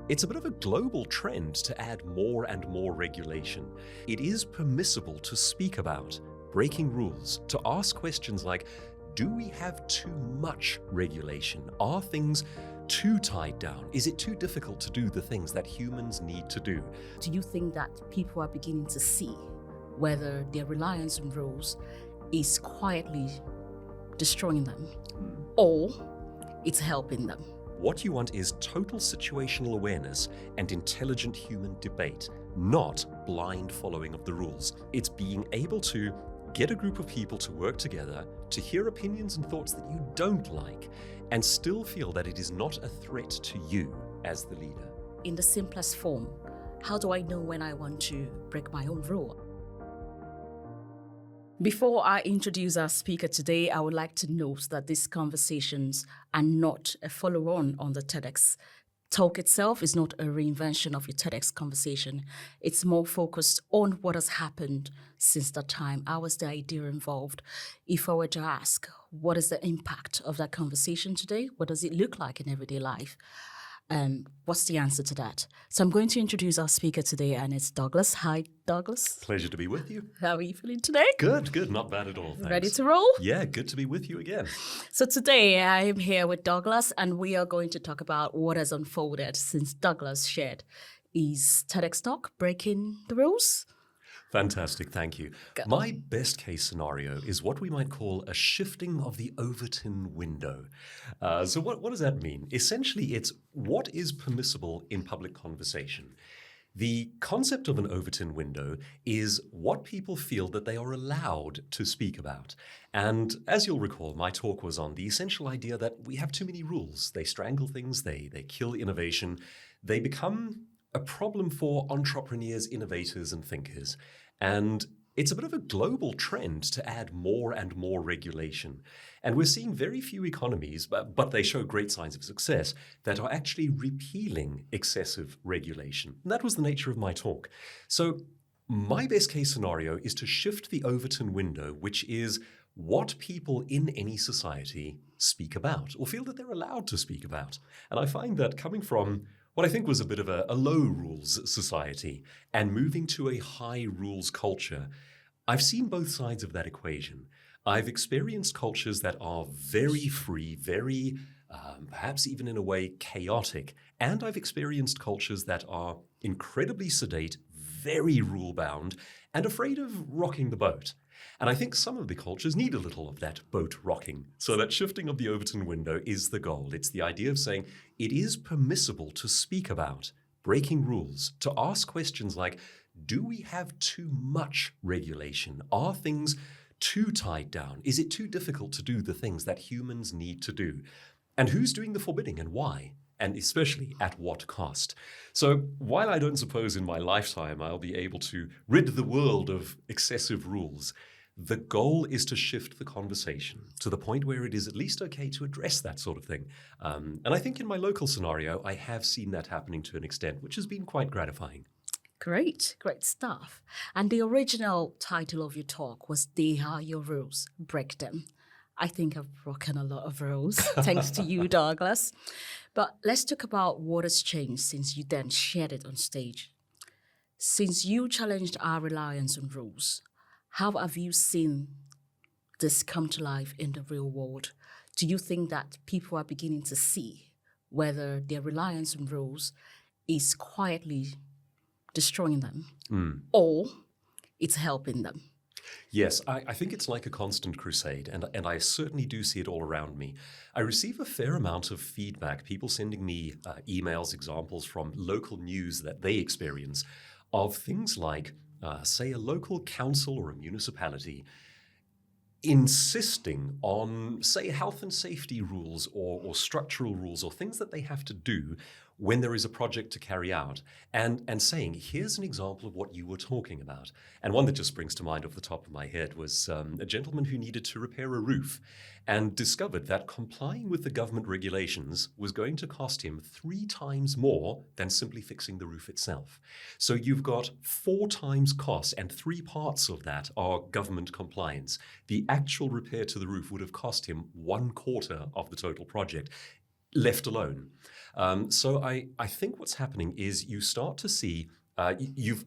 It's a bit of a global trend to add more and more regulation. It is permissible to speak about breaking rules, to ask questions like, do we have too much regulation? Are things too tied down? Is it too difficult to do the things that humans need to do? Do you think that people are beginning to see whether their reliance on rules is quietly destroying them or it's helping them? What you want is total situational awareness and intelligent human debate, not blind following of the rules. It's being able to get a group of people to work together, to hear opinions and thoughts that you don't like, and still feel that it is not a threat to you as the leader. In the simplest form, how do I know when I want to break my own rule? Before I introduce our speaker today, I would like to note that these conversations are not a follow-on on the TEDx talk itself. Is not a reinvention of your TEDx conversation. It's more focused on what has happened since that time. How was the idea involved? If I were to ask, what is the impact of that conversation today? What does it look like in everyday life? What's the answer to that? So I'm going to introduce our speaker today, and it's Douglas. Hi, Douglas. Pleasure to be with you. How are you feeling today? Good, not bad at all, thanks. Ready to roll? Yeah, good to be with you again. So today I am here with Douglas, and we are going to talk about what has unfolded since Douglas shared his TEDx talk, Breaking the Rules. Fantastic, thank you. My best case scenario is what we might call a shifting of the Overton window. So what does that mean? Essentially, it's what is permissible in public conversation. The concept of an Overton window is what people feel that they are allowed to speak about. And as you'll recall, my talk was on the essential idea that we have too many rules. They strangle things, they kill innovation, they become a problem for entrepreneurs, innovators, and thinkers. And it's a bit of a global trend to add more and more regulation. And we're seeing very few economies, but they show great signs of success, that are actually repealing excessive regulation. And that was the nature of my talk. So my best case scenario is to shift the Overton window, which is what people in any society speak about or feel that they're allowed to speak about. And I find that coming from what I think was a bit of a low rules society and moving to a high rules culture, I've seen both sides of that equation. I've experienced cultures that are very free, very, perhaps even in a way, chaotic. And I've experienced cultures that are incredibly sedate, very rule-bound, and afraid of rocking the boat. And I think some of the cultures need a little of that boat rocking. So that shifting of the Overton window is the goal. It's the idea of saying it is permissible to speak about breaking rules, to ask questions like, do we have too much regulation? Are things too tied down? Is it too difficult to do the things that humans need to do? And who's doing the forbidding and why? And especially at what cost? So while I don't suppose in my lifetime I'll be able to rid the world of excessive rules, the goal is to shift the conversation to the point where it is at least okay to address that sort of thing. And I think in my local scenario, I have seen that happening to an extent, which has been quite gratifying. Great stuff. And the original title of your talk was They Are Your Rules, Break Them. I think I've broken a lot of rules, thanks to you, Douglas. But let's talk about what has changed since you then shared it on stage. Since you challenged our reliance on rules, how have you seen this come to life in the real world? Do you think that people are beginning to see whether their reliance on rules is quietly destroying them or it's helping them? Yes, I think it's like a constant crusade, and I certainly do see it all around me. I receive a fair amount of feedback, people sending me emails, examples from local news that they experience of things like, say, a local council or a municipality insisting on, say, health and safety rules or structural rules or things that they have to do when there is a project to carry out, and saying, here's an example of what you were talking about. And one that just springs to mind off the top of my head was a gentleman who needed to repair a roof and discovered that complying with the government regulations was going to cost him 3 times more than simply fixing the roof itself. So you've got 4 times cost, and 3 parts of that are government compliance. The actual repair to the roof would have cost him 1/4 of the total project. left alone. So I think what's happening is you start to see you've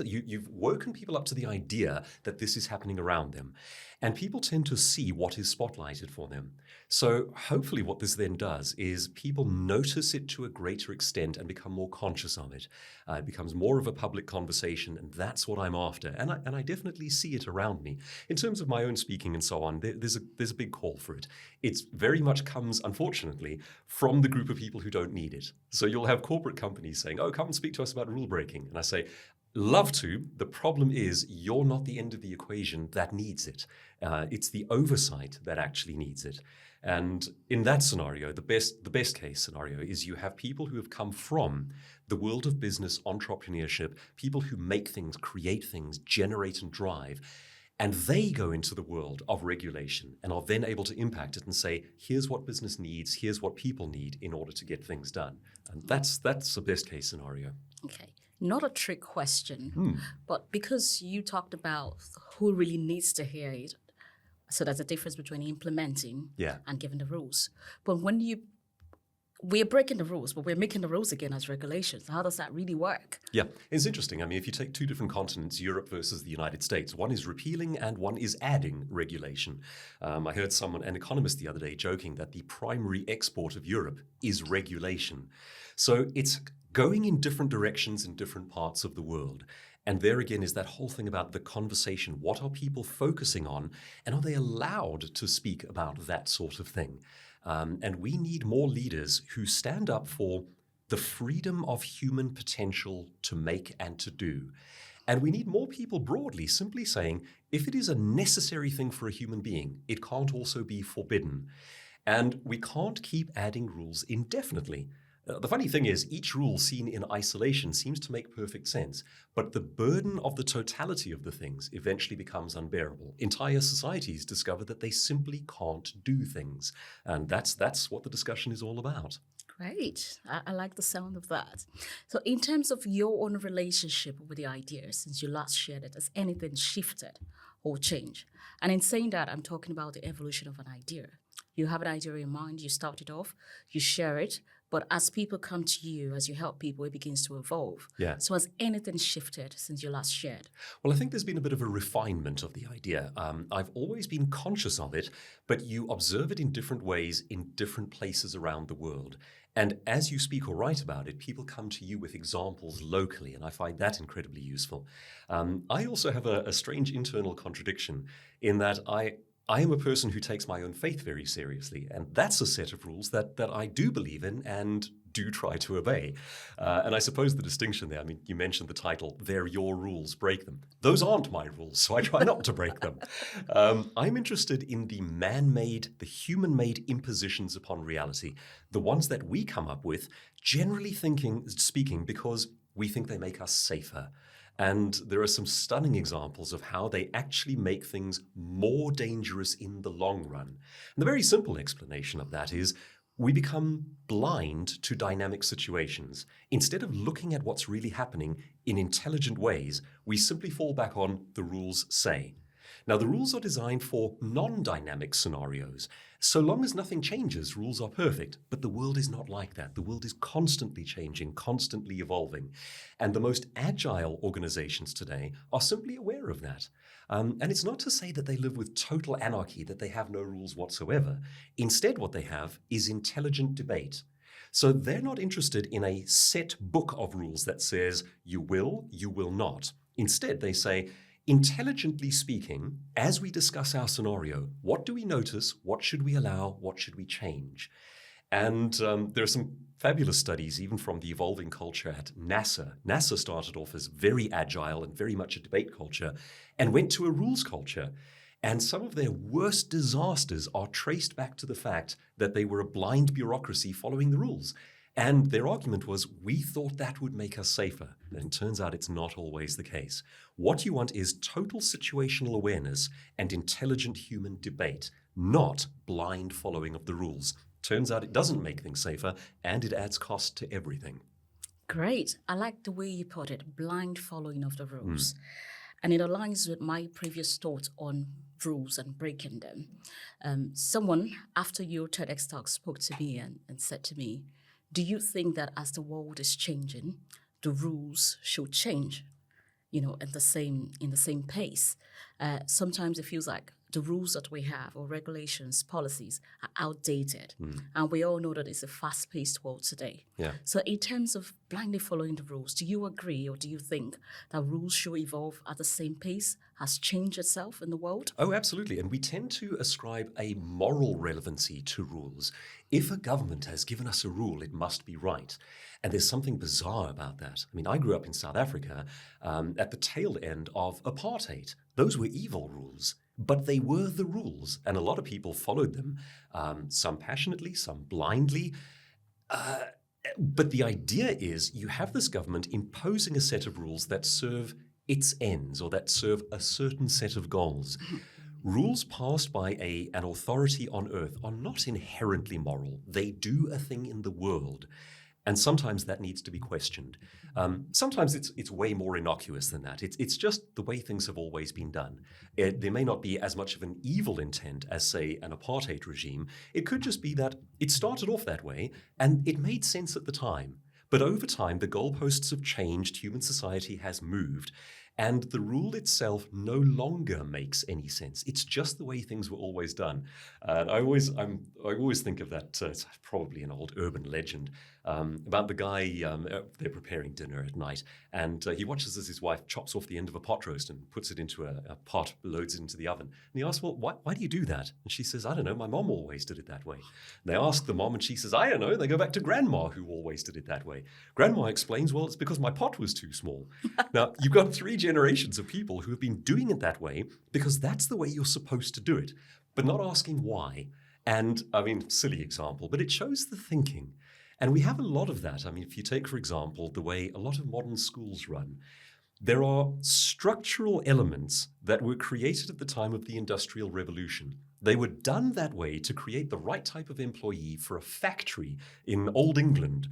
you've woken people up to the idea that this is happening around them. And people tend to see what is spotlighted for them. So hopefully what this then does is people notice it to a greater extent and become more conscious of it. It becomes more of a public conversation, and that's what I'm after. And I definitely see it around me. In terms of my own speaking and so on, there's a big call for it. It very much comes, unfortunately, from the group of people who don't need it. So you'll have corporate companies saying, oh, come and speak to us about rule breaking. And I say, love to. The problem is you're not the end of the equation that needs it. It's the oversight that actually needs it. And in that scenario, the best case scenario is you have people who have come from the world of business, entrepreneurship, people who make things, create things, generate and drive, and they go into the world of regulation and are then able to impact it and say, here's what business needs, here's what people need in order to get things done. And that's the best case scenario. Okay. Not a trick question, but because you talked about who really needs to hear it, so there's a difference between implementing and giving the rules. But when we're breaking the rules, but we're making the rules again as regulations. How does that really work? Yeah, it's interesting. I mean, if you take two different continents, Europe versus the United States, one is repealing and one is adding regulation. I heard an economist the other day joking that the primary export of Europe is regulation. So it's going in different directions in different parts of the world. And there again is that whole thing about the conversation. What are people focusing on? And are they allowed to speak about that sort of thing? And we need more leaders who stand up for the freedom of human potential to make and to do. And we need more people broadly simply saying, if it is a necessary thing for a human being, it can't also be forbidden. And we can't keep adding rules indefinitely. The funny thing is, each rule seen in isolation seems to make perfect sense, but the burden of the totality of the things eventually becomes unbearable. Entire societies discover that they simply can't do things, and that's what the discussion is all about. Great. I like the sound of that. So in terms of your own relationship with the idea, since you last shared it, has anything shifted or changed? And in saying that, I'm talking about the evolution of an idea. You have an idea in mind, you start it off, you share it, but as people come to you, as you help people, it begins to evolve. Yeah. So has anything shifted since you last shared? Well, I think there's been a bit of a refinement of the idea. I've always been conscious of it, but you observe it in different ways in different places around the world. And as you speak or write about it, people come to you with examples locally, and I find that incredibly useful. I also have a strange internal contradiction in that I am a person who takes my own faith very seriously, and that's a set of rules that I do believe in and do try to obey. And I suppose the distinction there, I mean, you mentioned the title, They're Your Rules, Break Them. Those aren't my rules, so I try not to break them. I'm interested in the man-made, the human-made impositions upon reality, the ones that we come up with, generally speaking, because we think they make us safer. And there are some stunning examples of how they actually make things more dangerous in the long run. And the very simple explanation of that is we become blind to dynamic situations. Instead of looking at what's really happening in intelligent ways, we simply fall back on the rules say. Now, the rules are designed for non-dynamic scenarios. So long as nothing changes, rules are perfect. But the world is not like that. The world is constantly changing, constantly evolving. And the most agile organizations today are simply aware of that. And it's not to say that they live with total anarchy, that they have no rules whatsoever. Instead, what they have is intelligent debate. So they're not interested in a set book of rules that says, you will not. Instead, they say, intelligently speaking, as we discuss our scenario, what do we notice? What should we allow? What should we change? And there are some fabulous studies, even from the evolving culture at NASA. NASA started off as very agile and very much a debate culture and went to a rules culture. And some of their worst disasters are traced back to the fact that they were a blind bureaucracy following the rules. And their argument was, we thought that would make us safer. And it turns out it's not always the case. What you want is total situational awareness and intelligent human debate, not blind following of the rules. Turns out it doesn't make things safer, and it adds cost to everything. Great. I like the way you put it, blind following of the rules. And it aligns with my previous thoughts on rules and breaking them. Someone, after your TEDx talk, spoke to me and said to me, do you think that as the world is changing, the rules should change, in the same pace? Sometimes it feels like the rules that we have or regulations, policies are outdated. And we all know that it's a fast-paced world today. Yeah. So in terms of blindly following the rules, do you agree or do you think that rules should evolve at the same pace as change itself in the world? Oh, absolutely. And we tend to ascribe a moral relevancy to rules. If a government has given us a rule, it must be right. And there's something bizarre about that. I mean, I grew up in South Africa at the tail end of apartheid. Those were evil rules, but they were the rules. And a lot of people followed them, some passionately, some blindly. But the idea is you have this government imposing a set of rules that serve its ends or that serve a certain set of goals. Rules passed by an authority on earth are not inherently moral. They do a thing in the world. And sometimes that needs to be questioned. Sometimes it's way more innocuous than that. It's just the way things have always been done. There may not be as much of an evil intent as, say, an apartheid regime. It could just be that it started off that way and it made sense at the time. But over time, the goalposts have changed, human society has moved, and the rule itself no longer makes any sense. It's just the way things were always done. And I always think of that, it's probably an old urban legend, about the guy, they're preparing dinner at night, and he watches as his wife chops off the end of a pot roast and puts it into a pot, loads it into the oven. And he asks, well, why do you do that? And she says, I don't know, my mom always did it that way. And they ask the mom, and she says, I don't know. They go back to grandma, who always did it that way. Grandma explains, well, it's because my pot was too small. Now, you've got 3 generations of people who have been doing it that way because that's the way you're supposed to do it, but not asking why. And, I mean, silly example, but it shows the thinking. And we have a lot of that. I mean, if you take, for example, the way a lot of modern schools run, there are structural elements that were created at the time of the Industrial Revolution. They were done that way to create the right type of employee for a factory in Old England.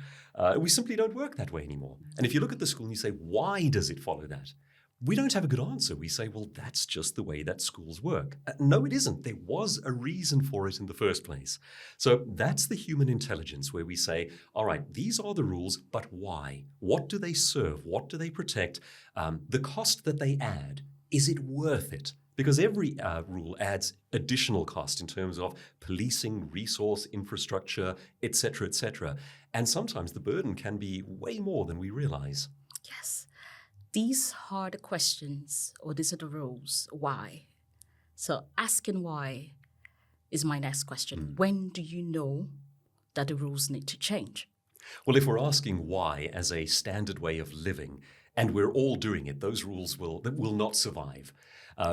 We simply don't work that way anymore. And if you look at the school and you say, why does it follow that? We don't have a good answer. We say, well, that's just the way that schools work. No, it isn't. There was a reason for it in the first place. So that's the human intelligence where we say, all right, these are the rules, but why? What do they serve? What do they protect? The cost that they add, is it worth it? Because every rule adds additional cost in terms of policing, resource, infrastructure, et cetera, et cetera. And sometimes the burden can be way more than we realize. Yes. These are the questions, or these are the rules. Why? So asking why is my next question. When do you know that the rules need to change? Well, if we're asking why as a standard way of living, and we're all doing it, those rules will not survive.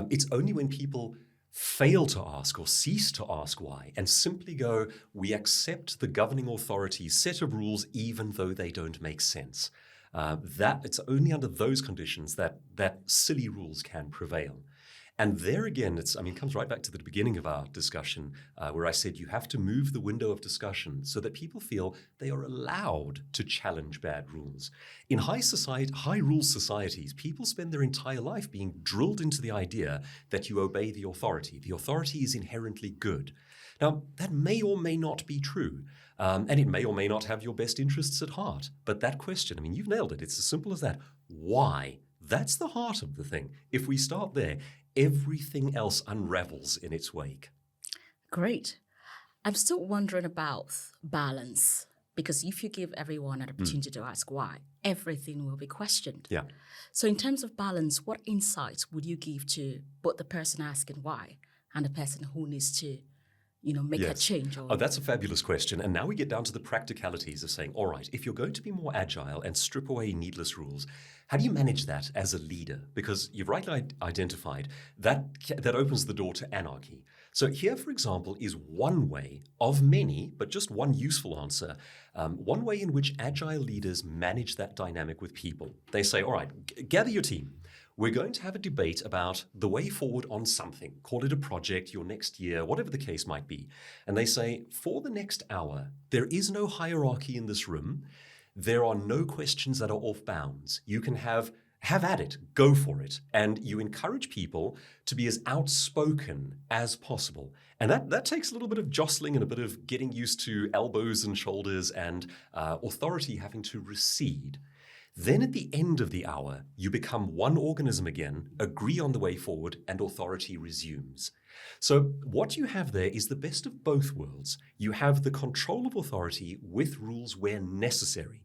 It's only when people fail to ask or cease to ask why and simply go, we accept the governing authority's set of rules even though they don't make sense. That it's only under those conditions that silly rules can prevail. And there again, it comes right back to the beginning of our discussion where I said you have to move the window of discussion so that people feel they are allowed to challenge bad rules. In high rules societies, people spend their entire life being drilled into the idea that you obey the authority. The authority is inherently good. Now, that may or may not be true. And it may or may not have your best interests at heart. But that question, you've nailed it. It's as simple as that. Why? That's the heart of the thing. If we start there, everything else unravels in its wake. Great. I'm still wondering about balance, because if you give everyone an opportunity to ask why, everything will be questioned. Yeah. So in terms of balance, what insights would you give to both the person asking why and the person who needs to make a change? Oh, that's a fabulous question. And now we get down to the practicalities of saying, all right, if you're going to be more agile and strip away needless rules, how do you manage that as a leader? Because you've rightly identified that opens the door to anarchy. So here, for example, is one way of many, but just one useful answer, one way in which agile leaders manage that dynamic with people. They say, all right, gather your team. We're going to have a debate about the way forward on something. Call it a project, your next year, whatever the case might be. And they say, for the next hour, there is no hierarchy in this room. There are no questions that are off bounds. You can have have at it, go for it. And you encourage people to be as outspoken as possible. And that takes a little bit of jostling and a bit of getting used to elbows and shoulders and authority having to recede. Then at the end of the hour, you become one organism again, agree on the way forward, and authority resumes. So what you have there is the best of both worlds. You have the control of authority with rules where necessary,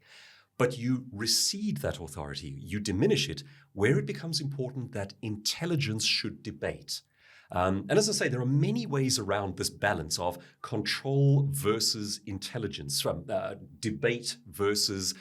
but you recede that authority, you diminish it where it becomes important that intelligence should debate. And as I say, there are many ways around this balance of control versus intelligence, from debate versus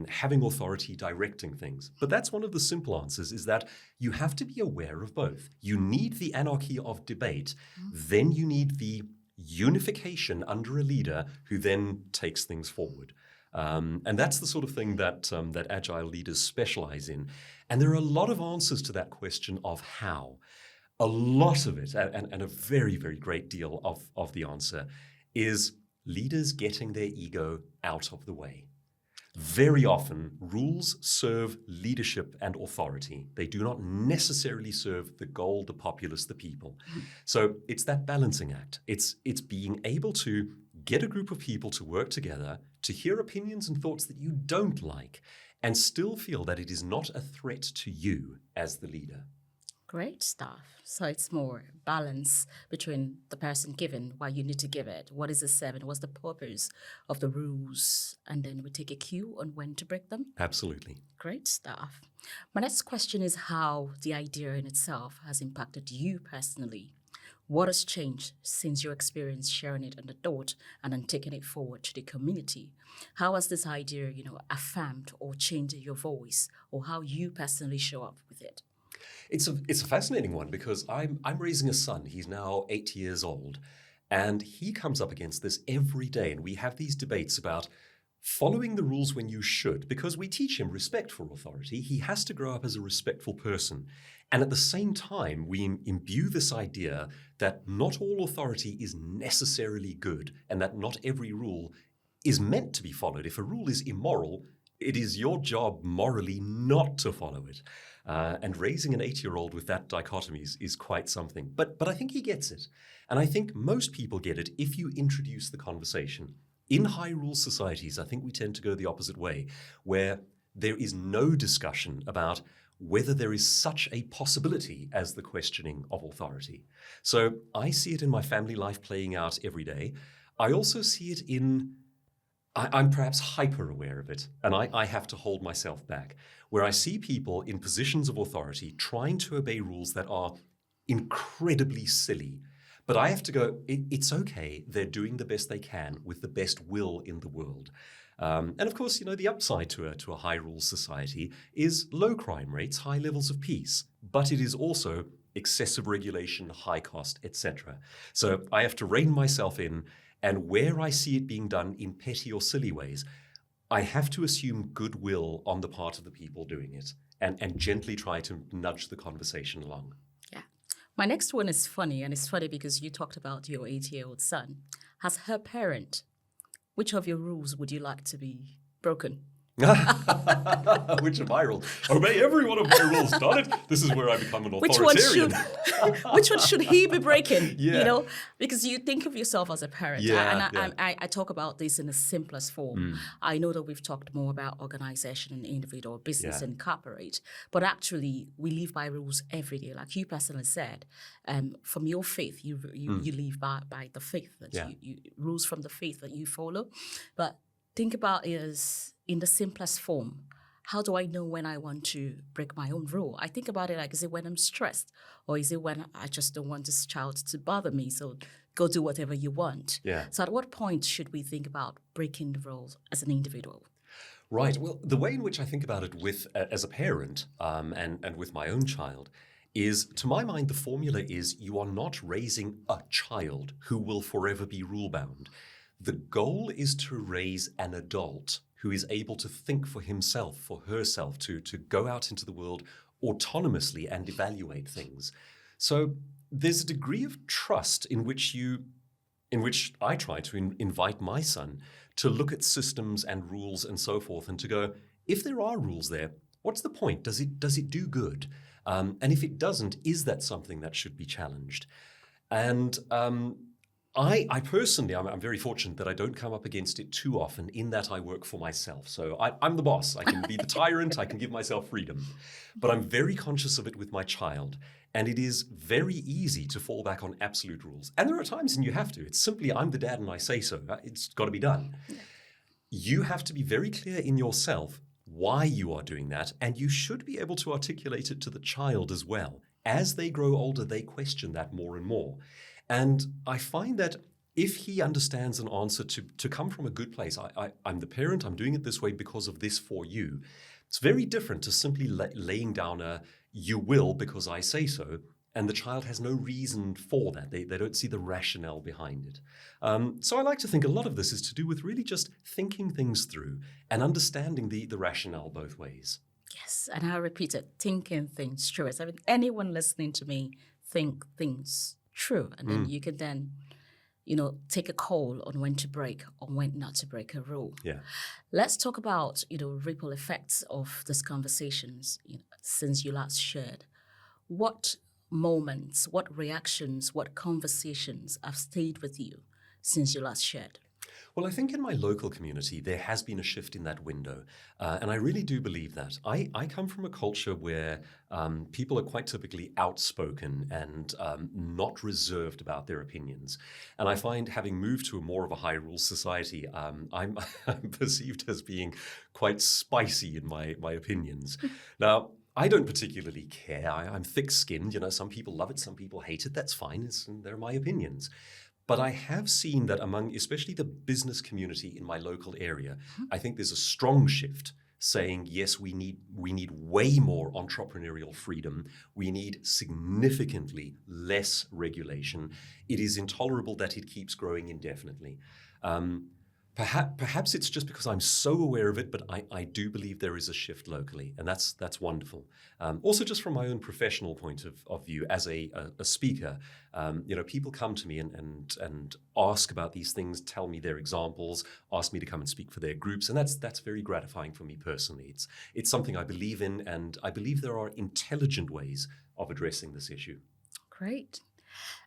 having authority directing things. But that's one of the simple answers, is that you have to be aware of both. You need the anarchy of debate, then you need the unification under a leader who then takes things forward. And that's the sort of thing that agile leaders specialize in. And there are a lot of answers to that question of how. A lot of it, and a very, very great deal of the answer, is leaders getting their ego out of the way. Very often, rules serve leadership and authority. They do not necessarily serve the goal, the populace, the people. So it's that balancing act. It's being able to get a group of people to work together, to hear opinions and thoughts that you don't like, and still feel that it is not a threat to you as the leader. Great stuff. So it's more balance between the person given, why you need to give it, what is the seven, what's the purpose of the rules, and then we take a cue on when to break them. Absolutely. Great stuff. My next question is how the idea in itself has impacted you personally. What has changed since your experience sharing it on the thought and then taking it forward to the community? How has this idea, affirmed or changed your voice, or how you personally show up with it? It's a fascinating one, because I'm raising a son. He's now 8 years old, and he comes up against this every day. And we have these debates about following the rules when you should, because we teach him respect for authority. He has to grow up as a respectful person. And at the same time, we imbue this idea that not all authority is necessarily good, and that not every rule is meant to be followed. If a rule is immoral, it is your job morally not to follow it. And raising an 8-year-old with that dichotomy is quite something. But I think he gets it. And I think most people get it if you introduce the conversation. In high rule societies, I think we tend to go the opposite way, where there is no discussion about whether there is such a possibility as the questioning of authority. So I see it in my family life playing out every day. I also see it I'm perhaps hyper aware of it, and I have to hold myself back, where I see people in positions of authority trying to obey rules that are incredibly silly. But I have to go, it's okay, they're doing the best they can with the best will in the world. And of course, the upside to a high rule society is low crime rates, high levels of peace, but it is also excessive regulation, high cost, etc. So I have to rein myself in. And where I see it being done in petty or silly ways, I have to assume goodwill on the part of the people doing it and gently try to nudge the conversation along. Yeah. My next one is funny, and it's funny because you talked about your 8-year-old son. As her parent, which of your rules would you like to be broken? Which of my rules? Obey every one of my rules, darn it. This is where I become an authoritarian. Which one should he be breaking? Yeah. Because you think of yourself as a parent. Yeah, I talk about this in the simplest form. I know that we've talked more about organization and individual, business and corporate, but actually we live by rules every day. Like you personally said, from your faith, you live by the faith that you rules from the faith that you follow. But think about it as in the simplest form. How do I know when I want to break my own rule? I think about it like, is it when I'm stressed? Or is it when I just don't want this child to bother me? So go do whatever you want. Yeah. So at what point should we think about breaking the rules as an individual? Right. Well, the way in which I think about it as a parent and with my own child is, to my mind, the formula is you are not raising a child who will forever be rule-bound. The goal is to raise an adult who is able to think for himself, for herself, to go out into the world autonomously and evaluate things. So there's a degree of trust in which I try to invite my son to look at systems and rules and so forth, and to go, if there are rules there, What's the point? Does it do good? And if it doesn't, is that something that should be challenged? And I personally, I'm very fortunate that I don't come up against it too often in that I work for myself. So I'm the boss. I can be the tyrant. I can give myself freedom. But I'm very conscious of it with my child. And it is very easy to fall back on absolute rules. And there are times when you have to. It's simply, I'm the dad and I say so. It's got to be done. You have to be very clear in yourself why you are doing that. And you should be able to articulate it to the child as well. As they grow older, they question that more and more. And I find that if he understands an answer to come from a good place, I'm the parent, I'm doing it this way because of this for you. It's very different to simply laying down a you will because I say so, and the child has no reason for that. They don't see the rationale behind it. So I like to think a lot of this is to do with really just thinking things through and understanding the rationale both ways. Yes, and I repeat it, thinking things through. I mean, anyone listening to me think things true, and then you can then, take a call on when to break or when not to break a rule. Yeah. Let's talk about, ripple effects of these conversations since you last shared. What moments, what reactions, what conversations have stayed with you since you last shared? Well, I think in my local community, there has been a shift in that window. And I really do believe that. I come from a culture where people are quite typically outspoken and not reserved about their opinions. And I find having moved to a more of a high rules society, I'm perceived as being quite spicy in my opinions. Now, I don't particularly care. I'm thick-skinned. Some people love it, some people hate it. That's fine. They're my opinions. But I have seen that among especially the business community in my local area, I think there's a strong shift saying, yes, we need way more entrepreneurial freedom. We need significantly less regulation. It is intolerable that it keeps growing indefinitely. Perhaps it's just because I'm so aware of it, but I do believe there is a shift locally, and that's wonderful. Also, just from my own professional point of view, as a speaker, people come to me and ask about these things, tell me their examples, ask me to come and speak for their groups, and that's very gratifying for me personally. It's something I believe in, and I believe there are intelligent ways of addressing this issue. Great.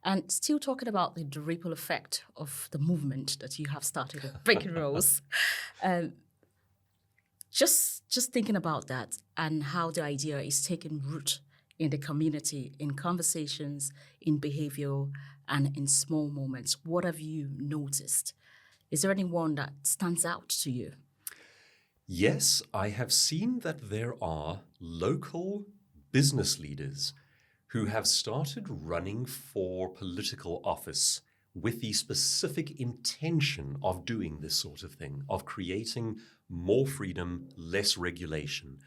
And still talking about the ripple effect of the movement that you have started with Breaking Rules, just thinking about that and how the idea is taking root in the community, in conversations, in behavior, and in small moments. What have you noticed? Is there anyone that stands out to you? Yes, I have seen that there are local business leaders who have started running for political office with the specific intention of doing this sort of thing, of creating more freedom, less regulation.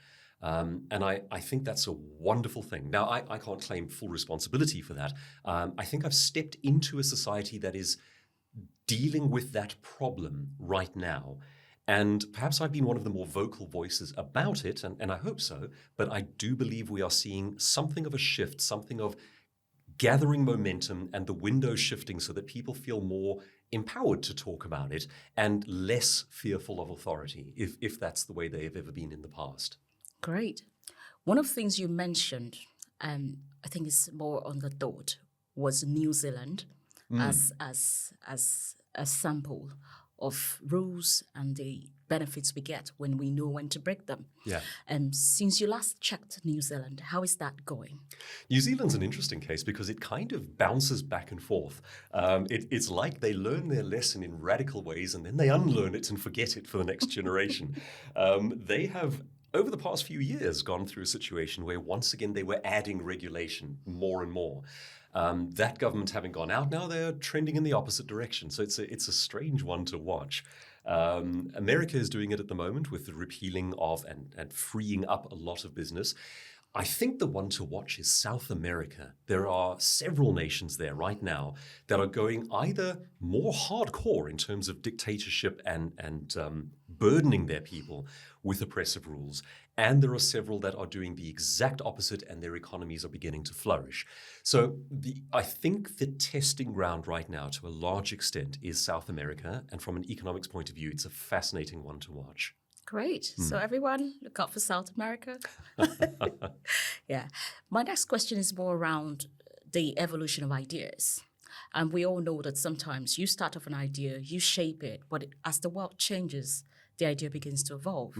And I think that's a wonderful thing. Now, I can't claim full responsibility for that. I think I've stepped into a society that is dealing with that problem right now. And perhaps I've been one of the more vocal voices about it, and I hope so, but I do believe we are seeing something of a shift, something of gathering momentum and the window shifting so that people feel more empowered to talk about it and less fearful of authority, if that's the way they have ever been in the past. Great. One of the things you mentioned, I think it's more on the thought, was New Zealand as a sample of rules and the benefits we get when we know when to break them. Yeah. Since you last checked New Zealand, how is that going? New Zealand's an interesting case because it kind of bounces back and forth. It's like they learn their lesson in radical ways and then they unlearn it and forget it for the next generation. They have, over the past few years, gone through a situation where once again they were adding regulation more and more. That government having gone out, now they're trending in the opposite direction. So it's a strange one to watch. America is doing it at the moment with the repealing of and freeing up a lot of business. I think the one to watch is South America. There are several nations there right now that are going either more hardcore in terms of dictatorship and burdening their people with oppressive rules, and there are several that are doing the exact opposite and their economies are beginning to flourish. So I think the testing ground right now to a large extent is South America, and from an economics point of view, it's a fascinating one to watch. Great. So everyone, look out for South America. Yeah. My next question is more around the evolution of ideas. And we all know that sometimes you start off an idea, you shape it, but as the world changes, the idea begins to evolve.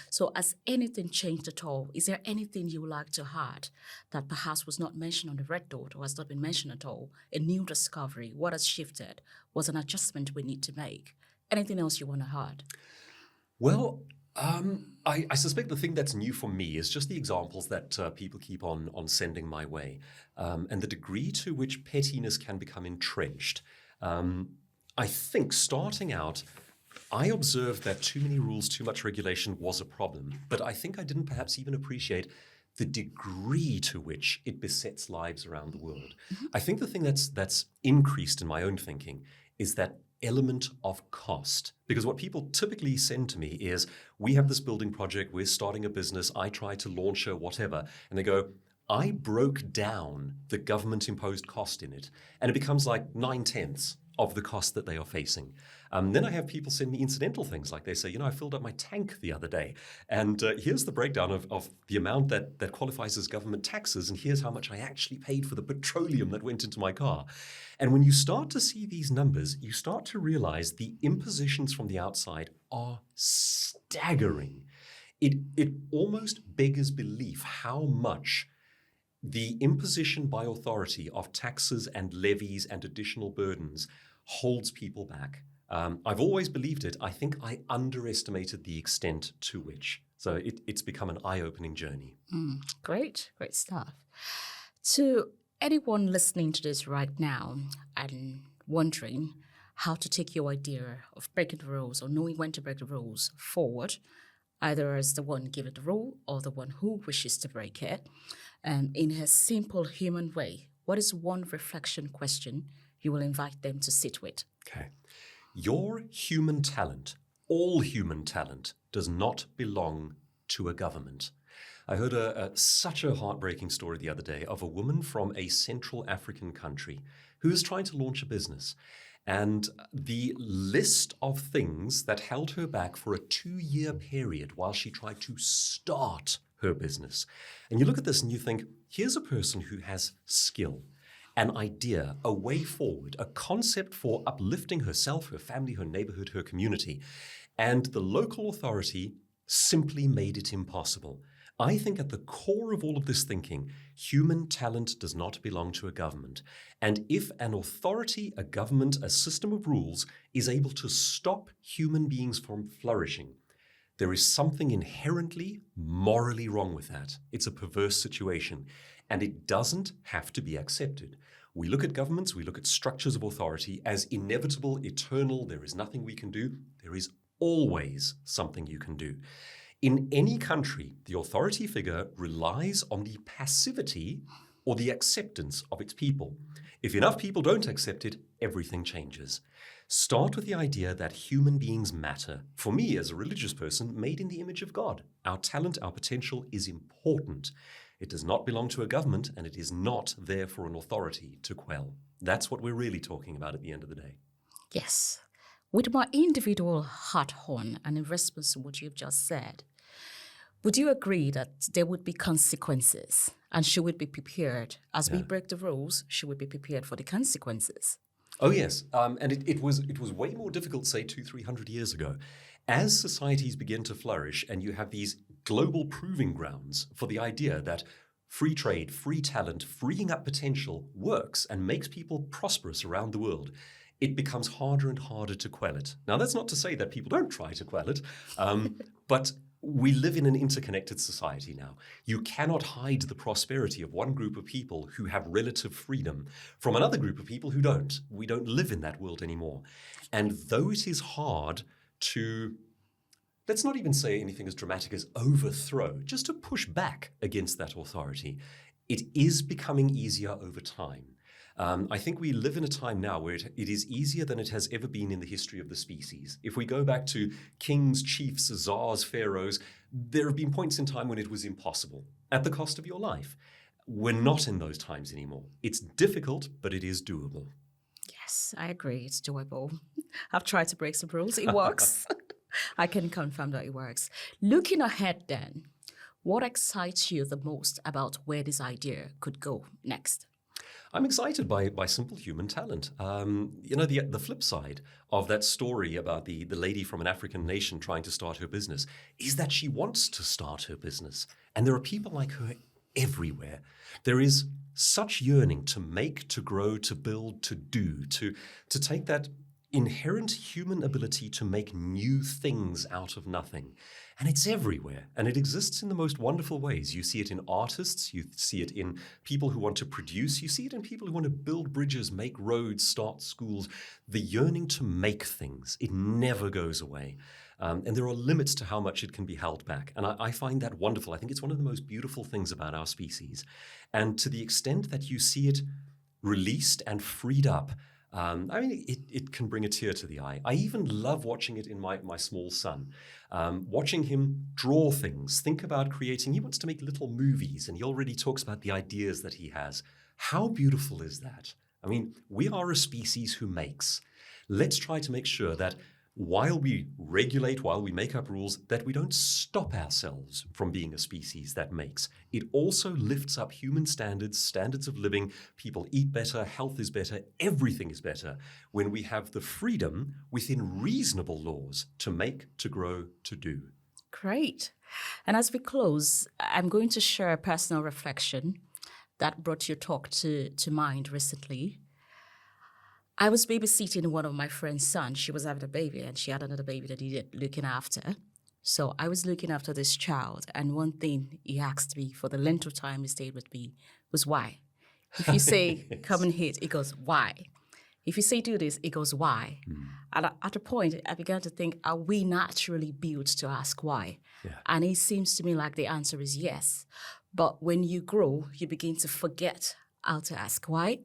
So has anything changed at all? Is there anything you would like to add that perhaps was not mentioned on the red dot or has not been mentioned at all? A new discovery? What has shifted? Was an adjustment we need to make? Anything else you want to add? Well, I suspect the thing that's new for me is just the examples that people keep on sending my way, and the degree to which pettiness can become entrenched. I think starting out, I observed that too many rules, too much regulation was a problem, but I think I didn't perhaps even appreciate the degree to which it besets lives around the world. I think the thing that's increased in my own thinking is that element of cost. Because what people typically send to me is, we have this building project, we're starting a business, I try to launch a whatever, and they go, I broke down the government-imposed cost in it, and it becomes like 9/10 of the cost that they are facing. Then I have people send me incidental things, like they say, I filled up my tank the other day, and here's the breakdown of the amount that qualifies as government taxes, and here's how much I actually paid for the petroleum that went into my car. And when you start to see these numbers, you start to realize the impositions from the outside are staggering. It almost beggars belief how much the imposition by authority of taxes and levies and additional burdens holds people back. I've always believed it. I think I underestimated the extent to which. So it's become an eye-opening journey. Great stuff. To anyone listening to this right now and wondering how to take your idea of breaking the rules or knowing when to break the rules forward, either as the one given the rule or the one who wishes to break it, in a simple human way, what is one reflection question you will invite them to sit with? Okay. Your human talent, all human talent, does not belong to a government. I heard such a heartbreaking story the other day of a woman from a Central African country who was trying to launch a business. And the list of things that held her back for a 2-year period while she tried to start her business. And you look at this and you think, here's a person who has skill, an idea, a way forward, a concept for uplifting herself, her family, her neighborhood, her community. And the local authority simply made it impossible. I think at the core of all of this thinking, human talent does not belong to a government. And if an authority, a government, a system of rules is able to stop human beings from flourishing, there is something inherently morally wrong with that. It's a perverse situation, and it doesn't have to be accepted. We look at governments, we look at structures of authority as inevitable, eternal. There is nothing we can do. There is always something you can do. In any country, the authority figure relies on the passivity or the acceptance of its people. If enough people don't accept it, everything changes. Start with the idea that human beings matter. For me, as a religious person, made in the image of God, our talent, our potential is important. It does not belong to a government, and it is not there for an authority to quell. That's what we're really talking about at the end of the day. Yes. With my individual hat on and in response to what you've just said, would you agree that there would be consequences? And should we be prepared? As we break the rules, should we be prepared for the consequences? Oh, yes. And it was way more difficult, say, 200-300 years ago. As societies begin to flourish and you have these global proving grounds for the idea that free trade, free talent, freeing up potential works and makes people prosperous around the world, it becomes harder and harder to quell it. Now, that's not to say that people don't try to quell it, but we live in an interconnected society now. You cannot hide the prosperity of one group of people who have relative freedom from another group of people who don't. We don't live in that world anymore. And though it is hard to, let's not even say anything as dramatic as overthrow, just to push back against that authority, it is becoming easier over time. I think we live in a time now where it is easier than it has ever been in the history of the species. If we go back to kings, chiefs, czars, pharaohs, there have been points in time when it was impossible, at the cost of your life. We're not in those times anymore. It's difficult, but it is doable. Yes, I agree. It's doable. I've tried to break some rules. It works. I can confirm that it works. Looking ahead then, what excites you the most about where this idea could go next? I'm excited by simple human talent. The flip side of that story about the lady from an African nation trying to start her business is that she wants to start her business. And there are people like her everywhere. There is such yearning to make, to grow, to build, to do, to take that inherent human ability to make new things out of nothing. And it's everywhere. And it exists in the most wonderful ways. You see it in artists. You see it in people who want to produce. You see it in people who want to build bridges, make roads, start schools. The yearning to make things, it never goes away. And there are limits to how much it can be held back. And I find that wonderful. I think it's one of the most beautiful things about our species. And to the extent that you see it released and freed up, it can bring a tear to the eye. I even love watching it in my small son, watching him draw things, think about creating. He wants to make little movies, and he already talks about the ideas that he has. How beautiful is that? I mean, we are a species who makes. Let's try to make sure that while we regulate, while we make up rules, that we don't stop ourselves from being a species that makes. It also lifts up human standards of living. People eat better, health is better, everything is better when we have the freedom within reasonable laws to make, to grow, to do. Great. And as we close, I'm going to share a personal reflection that brought your talk to mind recently. I was babysitting one of my friend's sons. She was having a baby, and she had another baby that needed looking after. So I was looking after this child, and one thing he asked me for the length of time he stayed with me was why. If you say, Yes. come and hit, it goes, why? If you say, do this, it goes, why? And at a point, I began to think, are we naturally built to ask why? Yeah. And it seems to me like the answer is yes. But when you grow, you begin to forget how to ask why.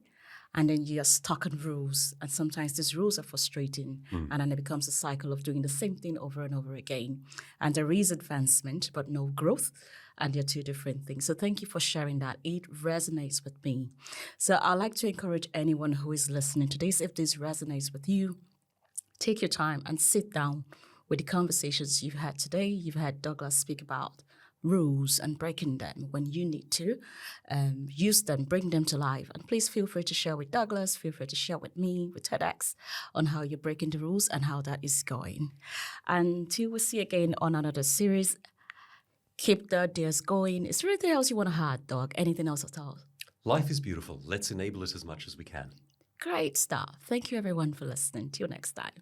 And then you're stuck in rules. And sometimes these rules are frustrating. And then it becomes a cycle of doing the same thing over and over again. And there is advancement, but no growth. And they're two different things. So thank you for sharing that. It resonates with me. So I'd like to encourage anyone who is listening to this, if this resonates with you, take your time and sit down with the conversations you've had today. You've had Douglas speak about rules and breaking them when you need to. Use them, bring them to life. And please feel free to share with Douglas, feel free to share with me, with TEDx, on how you're breaking the rules and how that is going. Until we see again on another series, keep the ideas going. Is there anything else you want to add, Doug? Anything else at all? Life is beautiful. Let's enable it as much as we can. Great stuff. Thank you, everyone, for listening. Till next time.